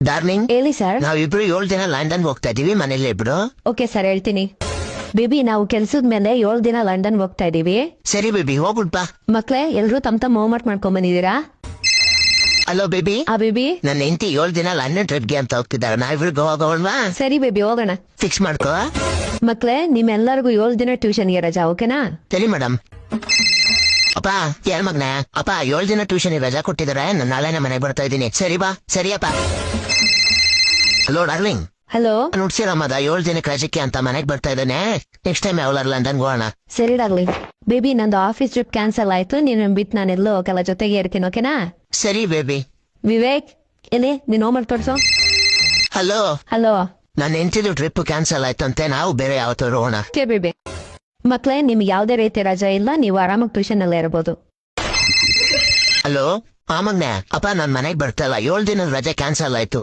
Darling, ಹೇಳಿ sir. ನಾವಿಬ್ರು 7 ದಿನ ಲಂಡನ್ ಹೋಗ್ತಾ ಇದೀವಿ, ಮನೇಲಿ ಇಬ್ರು. ಓಕೆ ಸರ್, ಹೇಳ್ತೀನಿ. ಬೇಬಿ, ನಾವು ಕೆಲ್ಸದ ಮೇಲೆ 7 ದಿನ ಲಂಡನ್ ಹೋಗ್ತಾ ಇದೀವಿ. ಸರಿ ಬೇಬಿ, ಹೋಗ್ಬಿಡ್ಬಾ. ಮಕ್ಳೇ, ಎಲ್ರು ತಮ್ಮ ಹೋಮ್ವರ್ಕ್ ಮಾಡ್ಕೊಂಡ್ ಬಂದಿದ್ದೀರಾ? Hello baby. ಬೇಬಿ, ನನ್ನ ಹೆಂಡತಿ 7 ದಿನ ಲಂಡನ್ ಟ್ರಿಪ್ಗೆ ಅಂತ ಹೋಗ್ತಿದ್ದಾರೆ. ನಾವಿಬ್ರು ಹೋಗೋಣವಾ? ಸರಿ ಬೇಬಿ, ಹೋಗೋಣ. ಫಿಕ್ಸ್ ಮಾಡ್ಕೋ. ಮಕ್ಳೇ, ನಿಮ್ಮೆಲ್ಲರಿಗೂ 7 ದಿನ ಟ್ಯೂಷನ್ಗೆ ರಜಾ, ಓಕೆನಾ? ಸರಿ ಮೇಡಮ್. ಅಪ್ಪ, ಯಾರ ಮಗ್ನ? ಅಪ್ಪ, 7 ದಿನ ಟ್ಯೂಷನ್ ರಜಾ ಕೊಟ್ಟಿದ್ದಾರೆ. ನಾನು ನಾಳೆನೇ ಮನೆಗೆ ಬರ್ತಾ ಇದ್ದೀನಿ. ಸರಿ ಬಾ. ಸರಿ ಅಪ್ಪ. Hello darling. ಹಲೋ. ನುಡ್ಸಿರಮ್ಮದ 7 ದಿನಕ್ಕೆ ರಜಕ್ಕೆ ಅಂತ ಮನೆಗೆ ಬರ್ತಾ ಇದ್ದಾನೆ. ನೆಕ್ಸ್ಟ್ ಟೈಮ್ ಯಾವಲಾರ ಲಂಡನ್ ಹೋಗೋಣ. ಸರಿ ಡಾರ್ಲಿಂಗ್. ಬೇಬಿ, ನಂದು ಆಫೀಸ್ ಟ್ರಿಪ್ ಕ್ಯಾನ್ಸಲ್ ಆಯ್ತು. ನೀನು ಬಿಟ್ಟು ನಾನೆಲ್ಲೋ ಹೋಗಲ್ಲ, ಜೊತೆಗೆ ಇರ್ತೀನಿ, ಓಕೆನಾ? ಸರಿ ಬೇಬಿ. ವಿವೇಕ್, ಎಲ್ಲಿ ನೀನ್ ಹೋಮ್ವರ್ಕ್ ತೋರ್ಸು. ಹಲೋ. ಹಲೋ. ನನ್ನ ಹೆಂಡತಿದು ಟ್ರಿಪ್ ಕ್ಯಾನ್ಸಲ್ ಆಯ್ತಂತೆ. ನಾವು ಬೇರೆ ಯಾವತ್ತೂ ಹೋಗೋಣ. Okay baby. ಮಕ್ಳೇ, ನಿಮ್ಗೆ ಯಾವ್ದೇ ರೀತಿ ರಜಾ ಇಲ್ಲ, ನೀವು ಆರಾಮಾಗಿ ಟ್ಯೂಷನ್ ಅಲ್ಲೇ ಇರಬಹುದು. ಹಲೋ. ಮಗ್ನೆ, ಅಪ್ಪ ನಾನ್ ಮನೆಗ್ ಬರ್ತಾ ಇಲ್ಲ. 7 ದಿನದ ರಜೆ ಕ್ಯಾನ್ಸಲ್ ಆಯ್ತು.